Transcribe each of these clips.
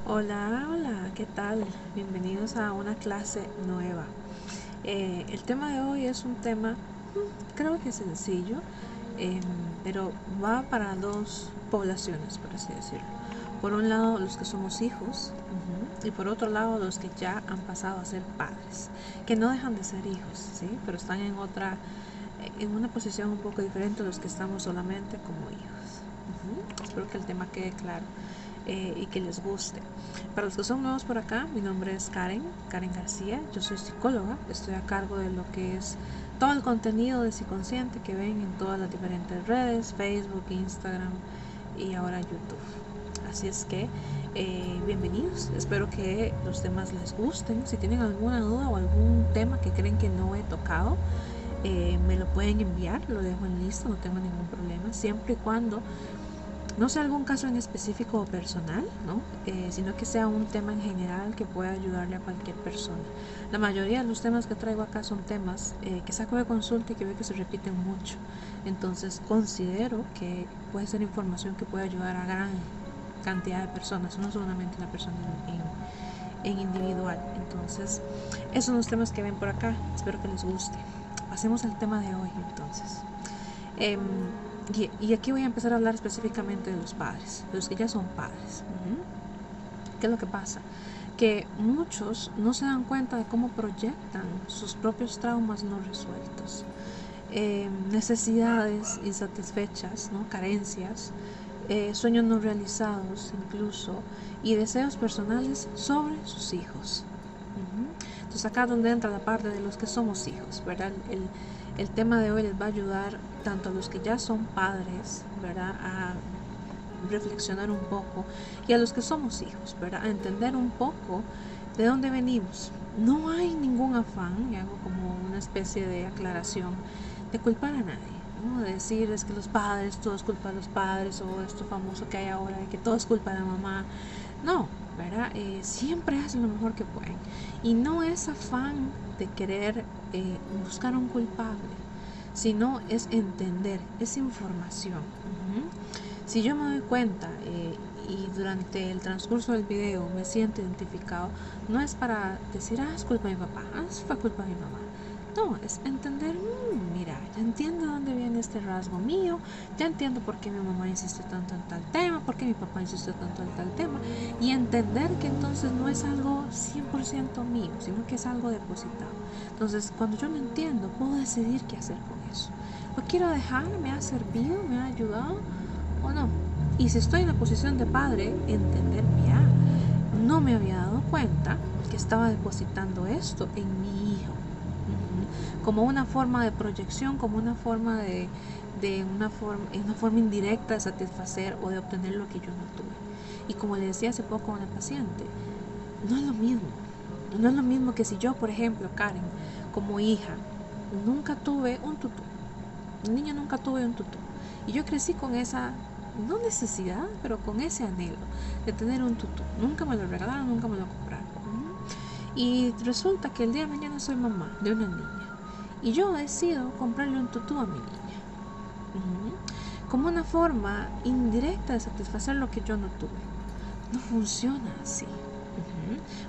Hola, hola, ¿qué tal? Bienvenidos a una clase nueva. El tema de hoy es un tema, creo que sencillo, em, pero va para dos poblaciones, por así decirlo. Por un lado, los que somos hijos, y por otro lado, los que ya han pasado a ser padres, que no dejan de ser hijos, ¿sí? Pero están en una posición un poco diferente a los que estamos solamente como hijos. Espero que el tema quede claro y que les guste. Para los que son nuevos por acá, mi nombre es Karen García, yo soy psicóloga, estoy a cargo de lo que es todo el contenido de Psiconsciente que ven en todas las diferentes redes, Facebook, Instagram y ahora YouTube. Así es que bienvenidos, espero que los temas les gusten. Si tienen alguna duda o algún tema que creen que no he tocado, me lo pueden enviar, lo dejo en lista, no tengo ningún problema, siempre y cuando no sea algún caso en específico o personal, ¿no? Sino que sea un tema en general que pueda ayudarle a cualquier persona. La mayoría de los temas que traigo acá son temas que saco de consulta y que veo que se repiten mucho. Entonces considero que puede ser información que puede ayudar a gran cantidad de personas, no solamente una persona en individual. Entonces, esos son los temas que ven por acá. Espero que les guste. Pasemos al tema de hoy, entonces. Eh, y aquí voy a empezar a hablar específicamente de los padres, de los que ya son padres. ¿Qué es lo que pasa? Que muchos no se dan cuenta de cómo proyectan sus propios traumas no resueltos, necesidades insatisfechas, ¿no? Carencias, sueños no realizados incluso, y deseos personales sobre sus hijos. Entonces acá es donde entra la parte de los que somos hijos, ¿verdad? El tema de hoy les va a ayudar tanto a los que ya son padres, ¿verdad? A reflexionar un poco, y a los que somos hijos, ¿verdad? A entender un poco de dónde venimos. No hay ningún afán, y hago como una especie de aclaración, de culpar a nadie, ¿no? De decir es que los padres, todo es culpa de los padres, o esto famoso que hay ahora de que todo es culpa de la mamá. No, ¿verdad? Siempre hacen lo mejor que pueden. Y no es afán de querer buscar un culpable, sino es entender, es información. Si yo me doy cuenta y durante el transcurso del video me siento identificado, no es para decir, es culpa de mi papá, fue culpa de mi mamá. No, es entender, mira, ya entiendo de dónde viene este rasgo mío, ya entiendo por qué mi mamá insiste tanto en tal tema, por qué mi papá insiste tanto en tal tema, y entender que entonces no es algo 100% mío, sino que es algo depositado. Entonces, cuando yo lo entiendo, puedo decidir qué hacer con eso. ¿Lo quiero dejar? ¿Me ha servido? ¿Me ha ayudado? ¿O no? Y si estoy en la posición de padre, entender, mira, no me había dado cuenta que estaba depositando esto en mi hijo. Como una forma de proyección, como una forma una forma indirecta de satisfacer o de obtener lo que yo no tuve. Y como le decía hace poco a una paciente, no es lo mismo. No es lo mismo que si yo, por ejemplo, Karen, como hija, nunca tuve un tutú. Niña nunca tuve un tutú. Y yo crecí con esa, no necesidad, pero con ese anhelo de tener un tutú. Nunca me lo regalaron, nunca me lo compraron. Y resulta que el día de mañana soy mamá de una niña. Y yo decido comprarle un tutú a mi niña. Como una forma indirecta de satisfacer lo que yo no tuve. No funciona así.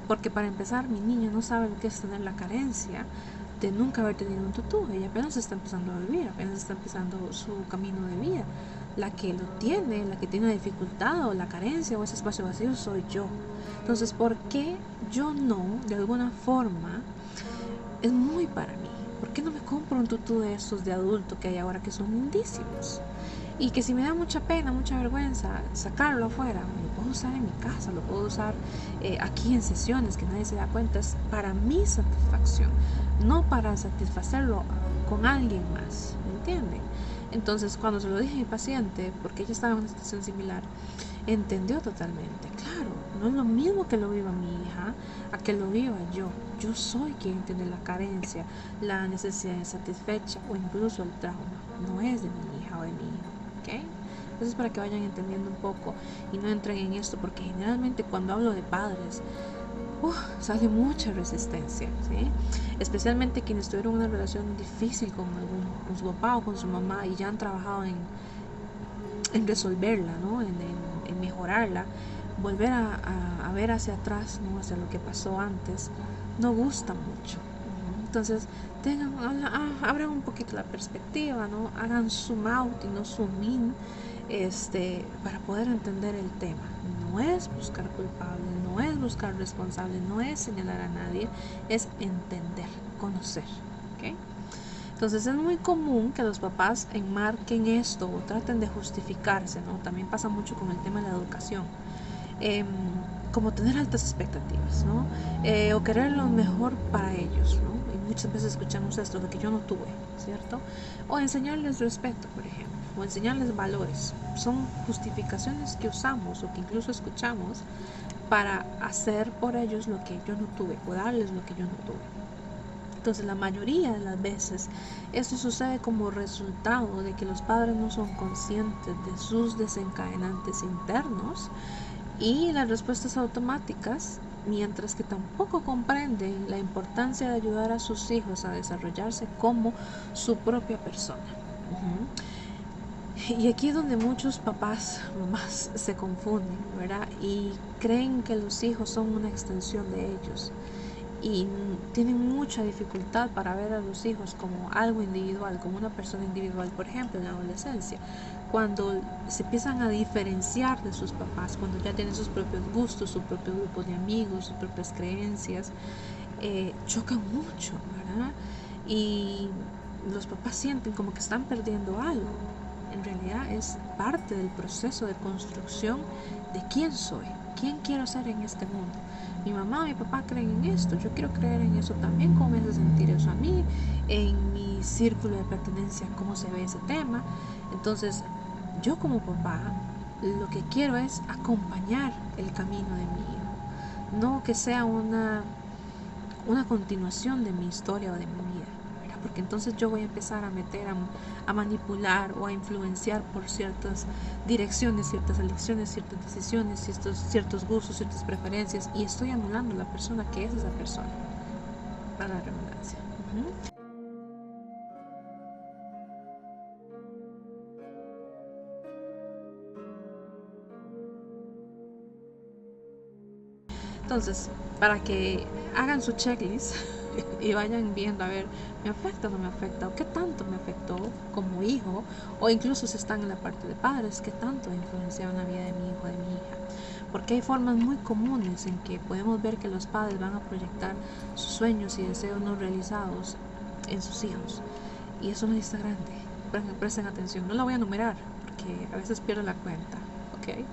Porque para empezar, mi niña no sabe lo que es tener la carencia de nunca haber tenido un tutú. Ella apenas está empezando a vivir, apenas está empezando su camino de vida. La que lo tiene, la que tiene dificultad o la carencia o ese espacio vacío soy yo. Entonces, ¿por qué yo no, de alguna forma, es muy para mí? ¿Por qué no me compro un tutú de estos de adulto que hay ahora que son lindísimos? Y que si me da mucha pena, mucha vergüenza sacarlo afuera, lo puedo usar en mi casa, lo puedo usar aquí en sesiones que nadie se da cuenta, es para mi satisfacción, no para satisfacerlo con alguien más, ¿me entienden? Entonces cuando se lo dije a mi paciente, porque ella estaba en una situación similar, entendió totalmente, claro, no es lo mismo que lo viva mi hija a que lo viva yo. Yo soy quien tiene la carencia, la necesidad insatisfecha o incluso el trauma, no es de mi hija o de mi hijo. ¿Okay? Entonces, para que vayan entendiendo un poco y no entren en esto, porque generalmente cuando hablo de padres sale mucha resistencia, ¿sí? Especialmente quienes tuvieron una relación difícil con su papá o con su mamá y ya han trabajado en resolverla, ¿no? En mejorarla, volver a ver hacia atrás, ¿no? Hacia lo que pasó antes, no gusta mucho. Entonces, abran un poquito la perspectiva, ¿no? Hagan zoom out y no zoom in, para poder entender el tema. No es buscar culpable, no es buscar responsable, no es señalar a nadie, es entender, conocer, ¿ok? Entonces es muy común que los papás enmarquen esto o traten de justificarse, ¿no? También pasa mucho con el tema de la educación. Como tener altas expectativas, ¿no? O querer lo mejor para ellos, ¿no? Y muchas veces escuchamos esto de que yo no tuve, ¿cierto? O enseñarles respeto, por ejemplo, o enseñarles valores. Son justificaciones que usamos o que incluso escuchamos para hacer por ellos lo que yo no tuve o darles lo que yo no tuve. Entonces la mayoría de las veces esto sucede como resultado de que los padres no son conscientes de sus desencadenantes internos y las respuestas automáticas, mientras que tampoco comprenden la importancia de ayudar a sus hijos a desarrollarse como su propia persona. Y aquí es donde muchos papás, mamás se confunden, ¿verdad? Y creen que los hijos son una extensión de ellos y tienen mucha dificultad para ver a los hijos como algo individual, como una persona individual. Por ejemplo, en la adolescencia, cuando se empiezan a diferenciar de sus papás, cuando ya tienen sus propios gustos, su propio grupo de amigos, sus propias creencias, chocan mucho, ¿verdad? Y los papás sienten como que están perdiendo algo. En realidad es parte del proceso de construcción de quién soy, quién quiero ser en este mundo. Mi mamá y mi papá creen en esto, yo quiero creer en eso también. ¿Cómo me hace sentir eso a mí? En mi círculo de pertenencia, ¿cómo se ve ese tema? Entonces, yo como papá, lo que quiero es acompañar el camino de mi hijo, no que sea una continuación de mi historia o de mi vida, ¿verdad? Porque entonces yo voy a empezar a meter, a manipular o a influenciar por ciertas direcciones, ciertas elecciones, ciertas decisiones, ciertos gustos, ciertas preferencias, y estoy anulando la persona que es esa persona, para la redundancia. Entonces, para que hagan su checklist y vayan viendo, a ver, ¿me afecta o no me afecta? ¿O qué tanto me afectó como hijo? O incluso si están en la parte de padres, ¿qué tanto ha influenciado en la vida de mi hijo o de mi hija? Porque hay formas muy comunes en que podemos ver que los padres van a proyectar sus sueños y deseos no realizados en sus hijos. Y es una lista grande. Presten atención. No la voy a enumerar porque a veces pierdo la cuenta. ¿Ok?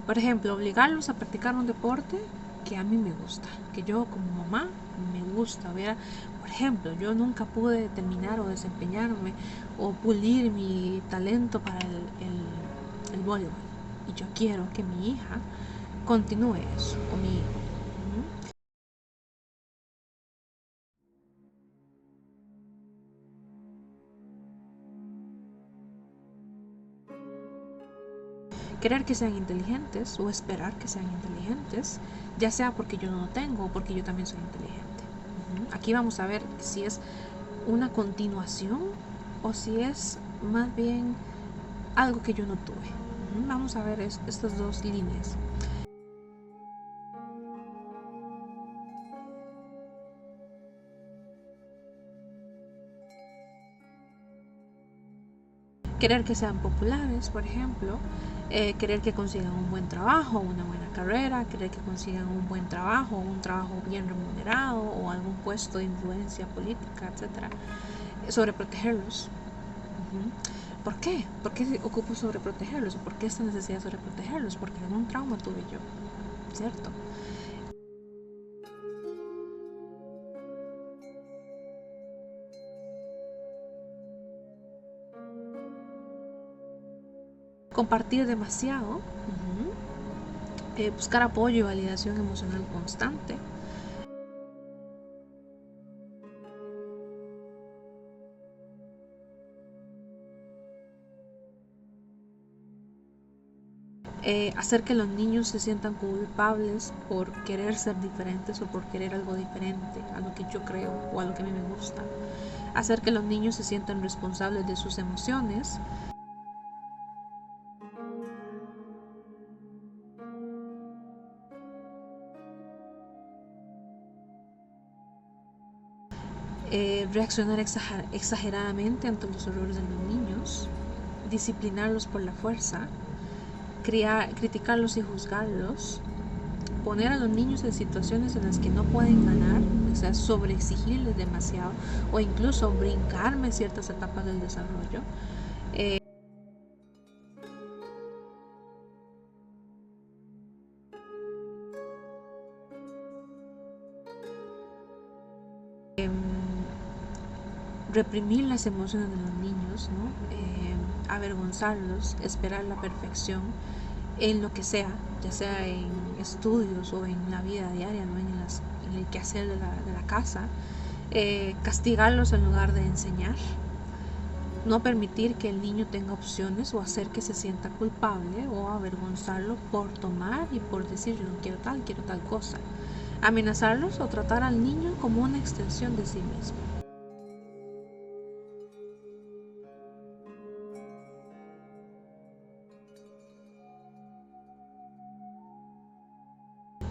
Por ejemplo, obligarlos a practicar un deporte que a mí me gusta, que yo como mamá me gusta. Ver, por ejemplo, yo nunca pude terminar o desempeñarme o pulir mi talento para el voleibol. Y yo quiero que mi hija continúe eso, o mi hijo. Querer que sean inteligentes o esperar que sean inteligentes, ya sea porque yo no lo tengo o porque yo también soy inteligente. Aquí vamos a ver si es una continuación o si es más bien algo que yo no tuve. Vamos a ver estas dos líneas. Querer que sean populares, por ejemplo, querer que consigan un buen trabajo, una buena carrera, querer que consigan un buen trabajo, un trabajo bien remunerado o algún puesto de influencia política, etcétera. Sobreprotegerlos. ¿Por qué? ¿Por qué ocupo sobreprotegerlos? ¿Por qué esta necesidad de sobreprotegerlos? Porque algún trauma tuve yo, ¿cierto? Compartir demasiado, buscar apoyo y validación emocional constante, hacer que los niños se sientan culpables por querer ser diferentes o por querer algo diferente a lo que yo creo o a lo que a mí me gusta, hacer que los niños se sientan responsables de sus emociones, reaccionar exageradamente ante los errores de los niños, disciplinarlos por la fuerza, criticarlos y juzgarlos, poner a los niños en situaciones en las que no pueden ganar, o sea, sobreexigirles demasiado o incluso brincarme ciertas etapas del desarrollo. Reprimir las emociones de los niños, ¿no? Avergonzarlos, esperar la perfección en lo que sea, ya sea en estudios o en la vida diaria, ¿no? En el quehacer de la casa, castigarlos en lugar de enseñar, no permitir que el niño tenga opciones o hacer que se sienta culpable o avergonzarlo por tomar y por decir yo no quiero tal cosa, amenazarlos o tratar al niño como una extensión de sí mismo.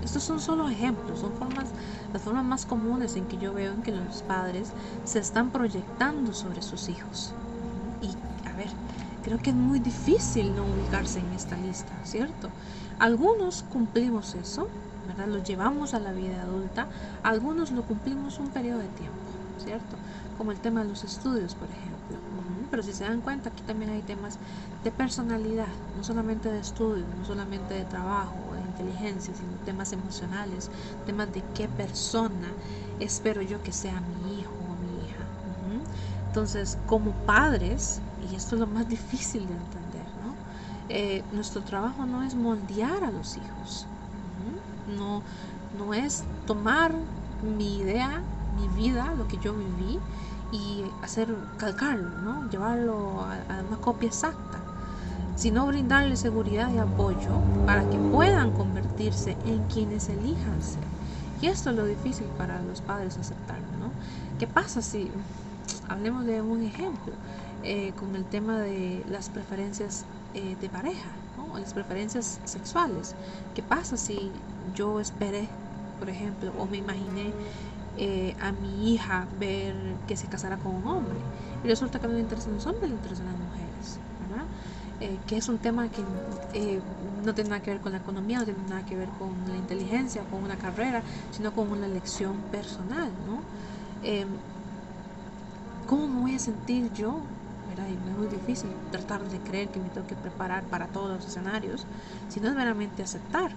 Estos son solo ejemplos, son las formas más comunes en que yo veo en que los padres se están proyectando sobre sus hijos. Y a ver, creo que es muy difícil no ubicarse en esta lista, ¿cierto? Algunos cumplimos eso, ¿verdad? Lo llevamos a la vida adulta, algunos lo cumplimos un periodo de tiempo, ¿cierto? Como el tema de los estudios, por ejemplo. Pero si se dan cuenta, aquí también hay temas de personalidad, no solamente de estudio, no solamente de trabajo o de inteligencia, sino temas emocionales, temas de qué persona espero yo que sea mi hijo o mi hija. Entonces, como padres, y esto es lo más difícil de entender, ¿no? Nuestro trabajo no es moldear a los hijos, no es tomar mi idea, mi vida, lo que yo viví, y calcarlo, ¿no? Llevarlo a una copia exacta, sino brindarle seguridad y apoyo para que puedan convertirse en quienes elijan ser. Y esto es lo difícil para los padres aceptarlo, ¿no? ¿Qué pasa si, hablemos de un ejemplo, con el tema de las preferencias de pareja, ¿no? O las preferencias sexuales? ¿Qué pasa si yo esperé, por ejemplo, o me imaginé a mi hija ver que se casara con un hombre y resulta que no le interesan los hombres, le interesan las mujeres, ¿verdad? Que es un tema que no tiene nada que ver con la economía, no tiene nada que ver con la inteligencia, con una carrera, sino con una elección personal, ¿no? Eh, ¿Cómo me voy a sentir yo? ¿Verdad? Y es muy difícil tratar de creer que me tengo que preparar para todos los escenarios, sino es meramente aceptar.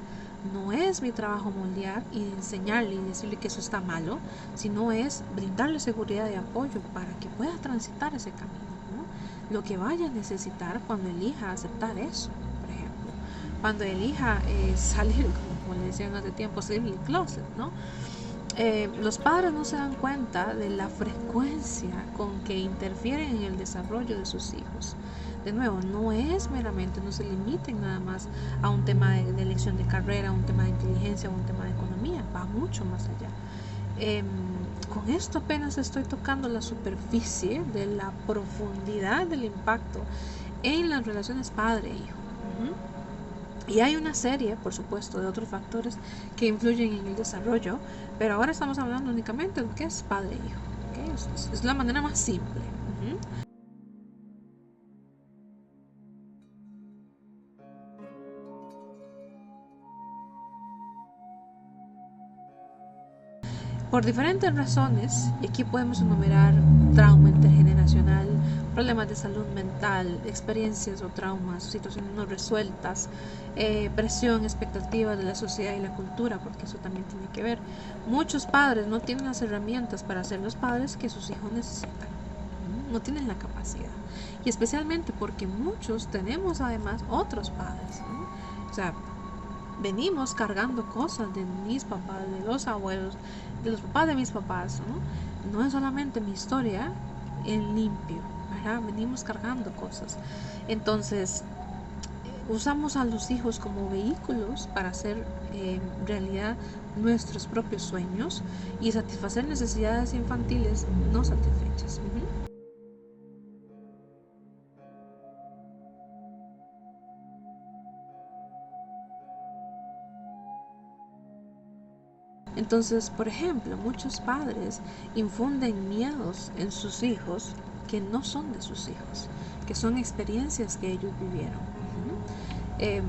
No es mi trabajo moldear y enseñarle y decirle que eso está malo, sino es brindarle seguridad y apoyo para que pueda transitar ese camino, ¿no? Lo que vaya a necesitar cuando elija aceptar eso, por ejemplo. Cuando elija salir, como le decían hace tiempo, salir del closet, ¿no? Los padres no se dan cuenta de la frecuencia con que interfieren en el desarrollo de sus hijos. De nuevo, no se limiten nada más a un tema de elección de carrera, a un tema de inteligencia, a un tema de economía, va mucho más allá. Con esto apenas estoy tocando la superficie de la profundidad del impacto en las relaciones padre-hijo. Y hay una serie, por supuesto, de otros factores que influyen en el desarrollo, pero ahora estamos hablando únicamente de qué es padre-hijo. ¿Okay? Es la manera más simple. Por diferentes razones, y aquí podemos enumerar trauma intergeneracional, problemas de salud mental, experiencias o traumas, situaciones no resueltas, presión, expectativas de la sociedad y la cultura, porque eso también tiene que ver. Muchos padres no tienen las herramientas para ser los padres que sus hijos necesitan, no tienen la capacidad. Y especialmente porque muchos tenemos además otros padres, ¿no? O sea, venimos cargando cosas de mis papás, de los abuelos, de los papás de mis papás, ¿no? No es solamente mi historia en limpio, ¿verdad? Venimos cargando cosas. Entonces, usamos a los hijos como vehículos para hacer realidad nuestros propios sueños y satisfacer necesidades infantiles no satisfechas. Entonces, por ejemplo, muchos padres infunden miedos en sus hijos que no son de sus hijos, que son experiencias que ellos vivieron. Eh,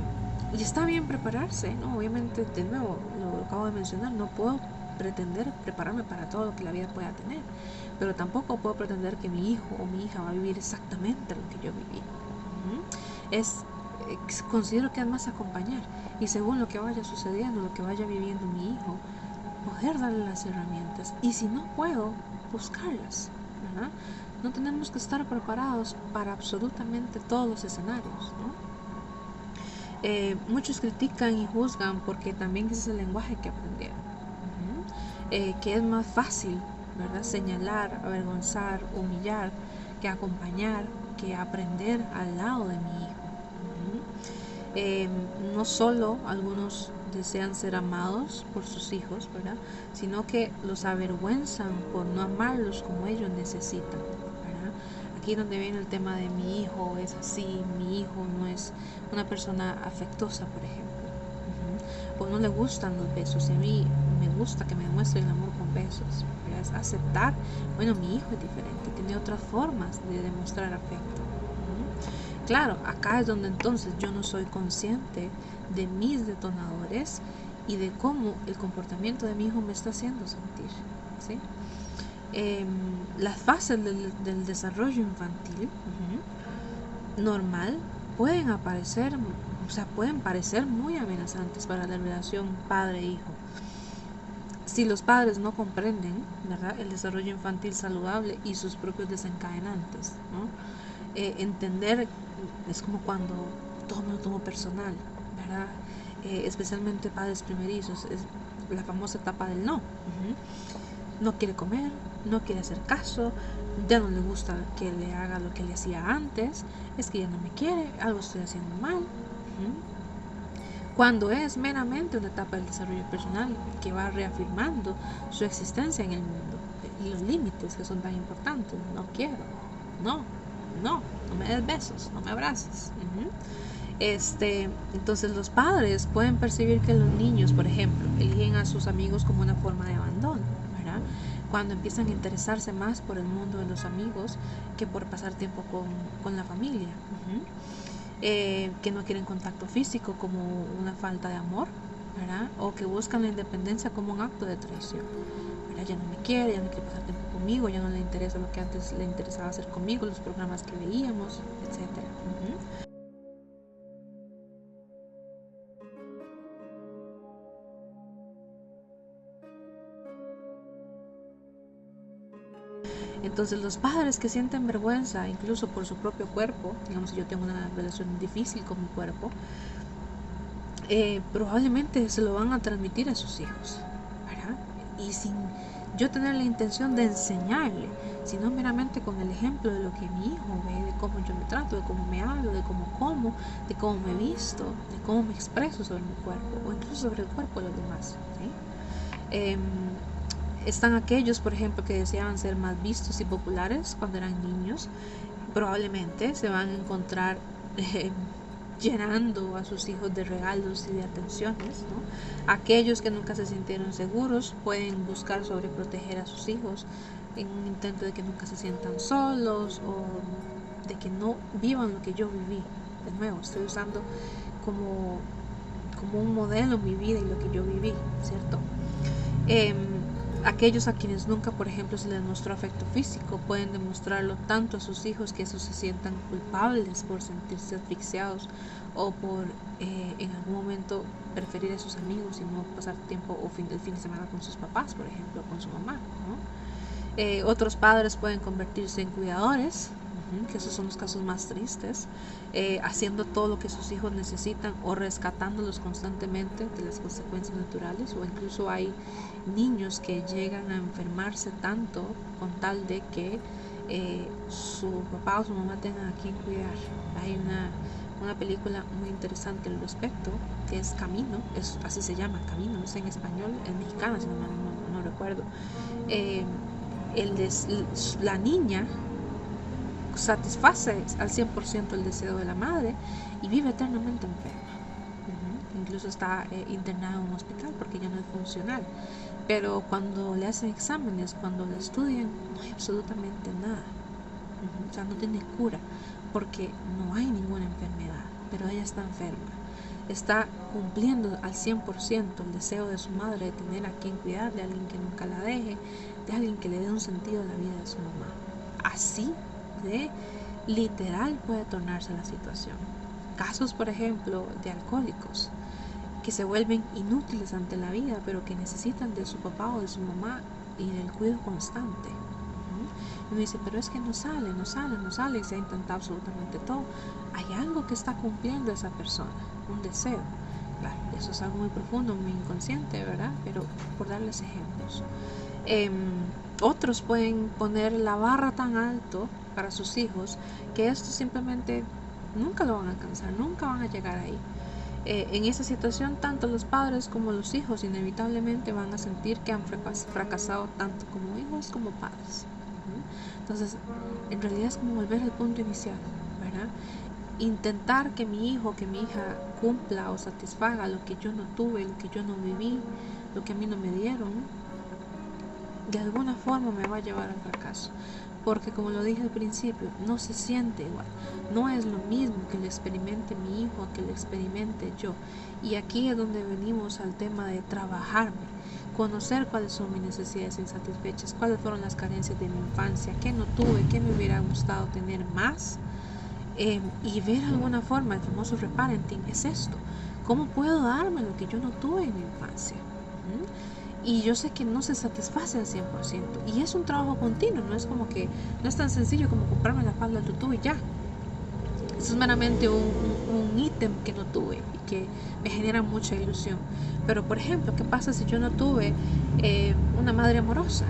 y está bien prepararse, ¿no? Obviamente, de nuevo, lo acabo de mencionar, no puedo pretender prepararme para todo lo que la vida pueda tener, pero tampoco puedo pretender que mi hijo o mi hija va a vivir exactamente lo que yo viví. Considero que es más acompañar, y según lo que vaya sucediendo, lo que vaya viviendo mi hijo, poder darle las herramientas, y si no puedo, buscarlas, ¿verdad? No tenemos que estar preparados para absolutamente todos los escenarios, ¿no? Muchos critican y juzgan porque también ese es el lenguaje que aprendieron, que es más fácil, ¿verdad?, señalar, avergonzar, humillar, que acompañar, que aprender al lado de mi hijo. No solo algunos desean ser amados por sus hijos, ¿verdad?, sino que los avergüenzan por no amarlos como ellos necesitan, ¿verdad? Aquí donde viene el tema de mi hijo es así, mi hijo no es una persona afectuosa, por ejemplo, o no le gustan los besos, y a mí me gusta que me demuestren el amor con besos, ¿verdad? Es aceptar, bueno, mi hijo es diferente, tiene otras formas de demostrar afecto. Claro, acá es donde entonces yo no soy consciente de mis detonadores y de cómo el comportamiento de mi hijo me está haciendo sentir, ¿sí? Las fases del desarrollo infantil normal pueden aparecer, o sea, pueden parecer muy amenazantes para la relación padre-hijo. Si los padres no comprenden, ¿verdad?, el desarrollo infantil saludable y sus propios desencadenantes, ¿no? Entender es como cuando todo me lo tomo personal, ¿verdad? Especialmente padres primerizos, es la famosa etapa del no. No quiere comer, no quiere hacer caso, ya no le gusta que le haga lo que le hacía antes, es que ya no me quiere, algo estoy haciendo mal. Cuando es meramente una etapa del desarrollo personal que va reafirmando su existencia en el mundo y los límites que son tan importantes. No quiero, no me des besos, no me abraces. Entonces los padres pueden percibir que los niños, por ejemplo, eligen a sus amigos como una forma de abandono, ¿verdad?, cuando empiezan a interesarse más por el mundo de los amigos que por pasar tiempo con la familia. Que no quieren contacto físico como una falta de amor, ¿verdad?, o que buscan la independencia como un acto de traición, ¿verdad? Ya no me quiere, ya no quiere pasar tiempo conmigo, ya no le interesa lo que antes le interesaba hacer conmigo, los programas que veíamos, etcétera. Entonces los padres que sienten vergüenza incluso por su propio cuerpo, digamos, si yo tengo una relación difícil con mi cuerpo, probablemente se lo van a transmitir a sus hijos, ¿verdad? Y sin yo tener la intención de enseñarle, sino meramente con el ejemplo de lo que mi hijo ve, de cómo yo me trato, de cómo me hablo, de cómo como, de cómo me visto, de cómo me expreso sobre mi cuerpo, o incluso sobre el cuerpo de los demás, ¿sí? Están aquellos, por ejemplo, que deseaban ser más vistos y populares cuando eran niños. Probablemente se van a encontrar llenando a sus hijos de regalos y de atenciones, ¿no? Aquellos que nunca se sintieron seguros pueden buscar sobreproteger a sus hijos en un intento de que nunca se sientan solos o de que no vivan lo que yo viví. De nuevo, estoy usando como un modelo mi vida y lo que yo viví, ¿cierto? Aquellos a quienes nunca, por ejemplo, se les mostró afecto físico pueden demostrarlo tanto a sus hijos que esos se sientan culpables por sentirse asfixiados o por en algún momento preferir a sus amigos y no pasar tiempo o el fin de semana con sus papás, por ejemplo, con su mamá, ¿no? Otros padres pueden convertirse en cuidadores, que esos son los casos más tristes, haciendo todo lo que sus hijos necesitan o rescatándolos constantemente de las consecuencias naturales, o incluso hay niños que llegan a enfermarse tanto con tal de que su papá o su mamá tengan a quien cuidar. Hay una película muy interesante al respecto que es Camino, así se llama, Camino, no sé en español, es mexicana si no recuerdo. La niña satisface al 100% el deseo de la madre y vive eternamente enferma. incluso está internado en un hospital porque ya no es funcional. Pero cuando le hacen exámenes, cuando le estudian, no hay absolutamente nada. O sea, no tiene cura porque no hay ninguna enfermedad, pero ella está enferma. Está cumpliendo al 100% el deseo de su madre de tener a quien cuidar, de alguien que nunca la deje, de alguien que le dé un sentido a la vida de su mamá. Así de literal puede tornarse la situación. Casos, por ejemplo, de alcohólicos que se vuelven inútiles ante la vida, pero que necesitan de su papá o de su mamá y del cuidado constante. Y uno dice, pero es que no sale, y se ha intentado absolutamente todo. Hay algo que está cumpliendo esa persona, un deseo. Claro, eso es algo muy profundo, muy inconsciente, ¿verdad? Pero por darles ejemplos. Otros pueden poner la barra tan alto para sus hijos que esto simplemente nunca lo van a alcanzar, nunca van a llegar ahí. En esa situación, tanto los padres como los hijos inevitablemente van a sentir que han fracasado tanto como hijos como padres. Entonces, en realidad es como volver al punto inicial, ¿verdad? Intentar que mi hijo, que mi hija cumpla o satisfaga lo que yo no tuve, lo que yo no viví, lo que a mí no me dieron, de alguna forma me va a llevar al fracaso. Porque como lo dije al principio, no se siente igual. No es lo mismo que lo experimente mi hijo que lo experimente yo. Y aquí es donde venimos al tema de trabajarme, conocer cuáles son mis necesidades insatisfechas, cuáles fueron las carencias de mi infancia, qué no tuve, qué me hubiera gustado tener más, y ver alguna forma, el famoso reparenting es esto. ¿Cómo puedo darme lo que yo no tuve en mi infancia? Y yo sé que no se satisface al 100%. Y es un trabajo continuo, no es como que, no es tan sencillo como comprarme la falda de tutú y ya. Eso es meramente un ítem que no tuve y que me genera mucha ilusión. Pero, por ejemplo, ¿qué pasa si yo no tuve una madre amorosa?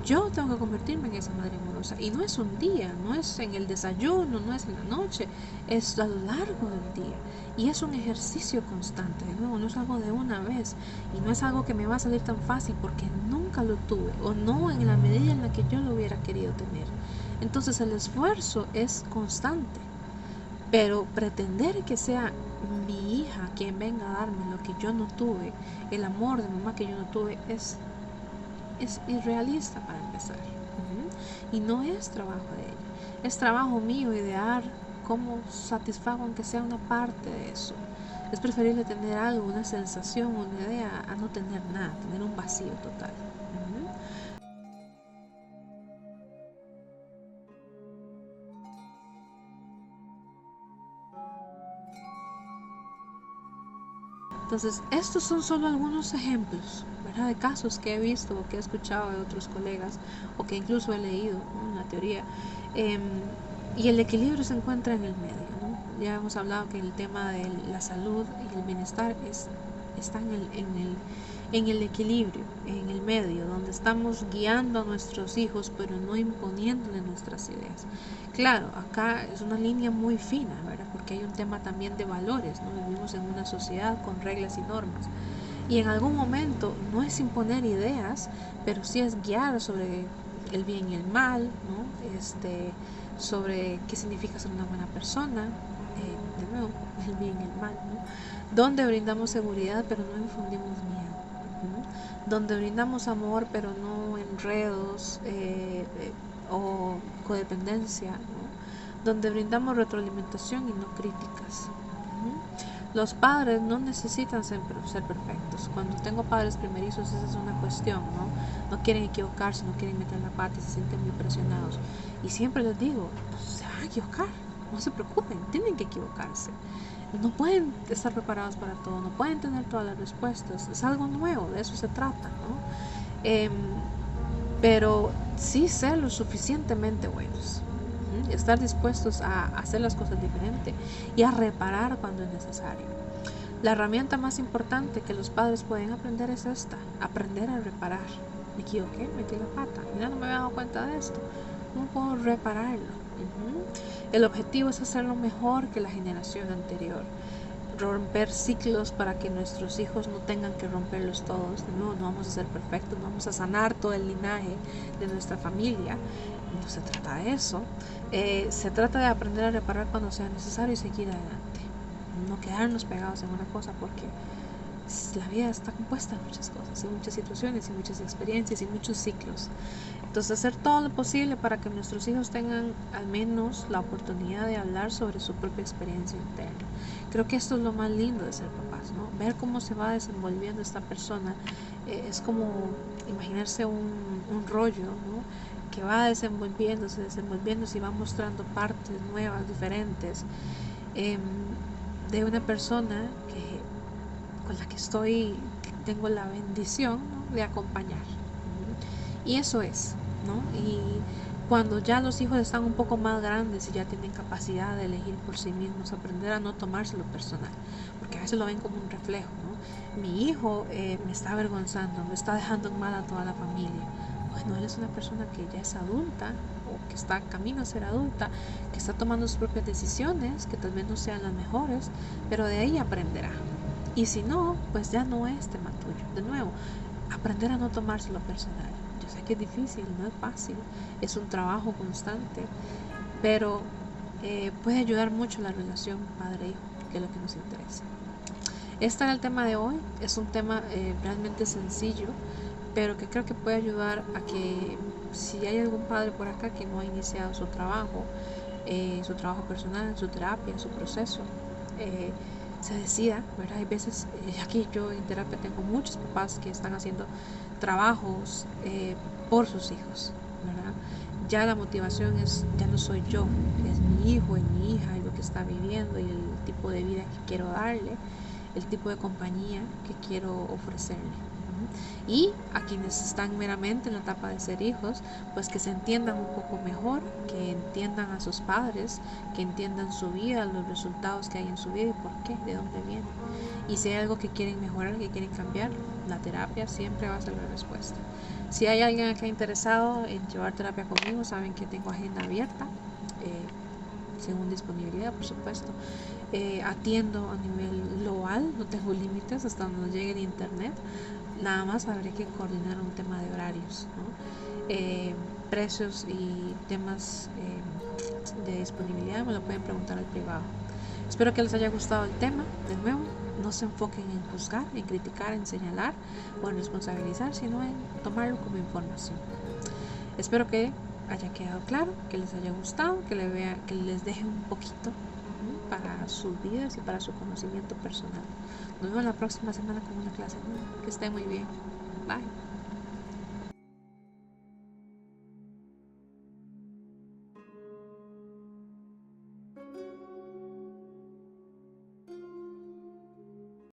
Yo tengo que convertirme en esa madre amorosa. Y no es un día, no es en el desayuno, no es en la noche, es a lo largo del día. Y es un ejercicio constante, de nuevo, no es algo de una vez. Y no es algo que me va a salir tan fácil porque nunca lo tuve o no en la medida en la que yo lo hubiera querido tener. Entonces el esfuerzo es constante. Pero pretender que sea mi hija quien venga a darme lo que yo no tuve, el amor de mamá que yo no tuve, es irrealista para empezar. Y no es trabajo de ella, es trabajo mío idear cómo satisfago aunque sea una parte de eso. Es preferible tener algo, una sensación, una idea, a no tener nada, tener un vacío total. Entonces, estos son solo algunos ejemplos, ¿verdad?, de casos que he visto o que he escuchado de otros colegas o que incluso he leído, ¿no?, una teoría. Y el equilibrio se encuentra en el medio, ¿no? Ya hemos hablado que el tema de la salud y el bienestar está en el equilibrio, en el medio, donde estamos guiando a nuestros hijos, pero no imponiéndole nuestras ideas. Claro, acá es una línea muy fina, ¿verdad? Porque hay un tema también de valores, ¿no? Vivimos en una sociedad con reglas y normas. Y en algún momento no es imponer ideas, pero sí es guiar sobre el bien y el mal, ¿no? Sobre qué significa ser una buena persona, de nuevo, el bien y el mal, ¿no? Donde brindamos seguridad, pero no infundimos miedo. Donde brindamos amor, pero no enredos o codependencia, ¿no? Donde brindamos retroalimentación y no críticas. Los padres no necesitan ser perfectos. Cuando tengo padres primerizos, esa es una cuestión, ¿no? No quieren equivocarse, no quieren meter la pata y se sienten muy presionados. Y siempre les digo, pues, se van a equivocar, no se preocupen, tienen que equivocarse. No pueden estar preparados para todo, no pueden tener todas las respuestas. Es algo nuevo, de eso se trata, ¿no? Pero sí ser lo suficientemente buenos. Estar dispuestos a hacer las cosas diferente y a reparar cuando es necesario. La herramienta más importante que los padres pueden aprender es esta: aprender a reparar. Me equivoqué, metí la pata, mira, no me había dado cuenta de esto, ¿cómo puedo repararlo? El objetivo es hacerlo mejor que la generación anterior, romper ciclos para que nuestros hijos no tengan que romperlos todos. De nuevo, no vamos a ser perfectos, no vamos a sanar todo el linaje de nuestra familia. No se trata de eso. Se trata de aprender a reparar cuando sea necesario y seguir adelante. no quedarnos pegados en una cosa, porque la vida está compuesta de muchas cosas, y muchas situaciones, y muchas experiencias, y muchos ciclos. Entonces, hacer todo lo posible para que nuestros hijos tengan al menos la oportunidad de hablar sobre su propia experiencia interna. Creo que esto es lo más lindo de ser papás, ¿no? Ver cómo se va desenvolviendo esta persona. Es como imaginarse un rollo, ¿no? Que va desenvolviéndose y va mostrando partes nuevas, diferentes, em, de una persona con la que tengo la bendición, ¿no?, de acompañar. Y eso es, ¿no? Y cuando ya los hijos están un poco más grandes y ya tienen capacidad de elegir por sí mismos, aprender a no tomárselo personal, porque a veces lo ven como un reflejo, ¿no? Mi hijo me está avergonzando, me está dejando en mal a toda la familia. Bueno, él es una persona que ya es adulta, o que está camino a ser adulta, que está tomando sus propias decisiones, que tal vez no sean las mejores, pero de ahí aprenderá. Y si no, pues ya no es tema tuyo. De nuevo, aprender a no tomárselo personal. Yo sé que es difícil, no es fácil, es un trabajo constante, pero puede ayudar mucho la relación padre-hijo, que es lo que nos interesa. Este era el tema de hoy. Es un tema realmente sencillo, pero que creo que puede ayudar a que, si hay algún padre por acá que no ha iniciado su trabajo personal, su terapia, su proceso, se decida, ¿verdad? Hay veces, aquí yo en terapia tengo muchos papás que están haciendo trabajos por sus hijos, ¿verdad? Ya la motivación ya no soy yo, es mi hijo y mi hija, y lo que está viviendo, y el tipo de vida que quiero darle, el tipo de compañía que quiero ofrecerle. Y a quienes están meramente en la etapa de ser hijos, pues que se entiendan un poco mejor, que entiendan a sus padres, que entiendan su vida, los resultados que hay en su vida y por qué, de dónde viene. Y si hay algo que quieren mejorar, que quieren cambiar, la terapia siempre va a ser la respuesta. Si hay alguien acá interesado en llevar terapia conmigo, saben que tengo agenda abierta, según disponibilidad, por supuesto. Atiendo a nivel global, no tengo límites hasta donde nos llegue el internet. Nada más habré que coordinar un tema de horarios, ¿no? Precios y temas de disponibilidad me lo pueden preguntar al privado. Espero que les haya gustado el tema. De nuevo, no se enfoquen en juzgar, en criticar, en señalar o en responsabilizar, sino en tomarlo como información. Espero que haya quedado claro, que les haya gustado, que les deje un poquito para sus vidas y para su conocimiento personal. Nos vemos la próxima semana con una clase nueva. Que esté muy bien. Bye.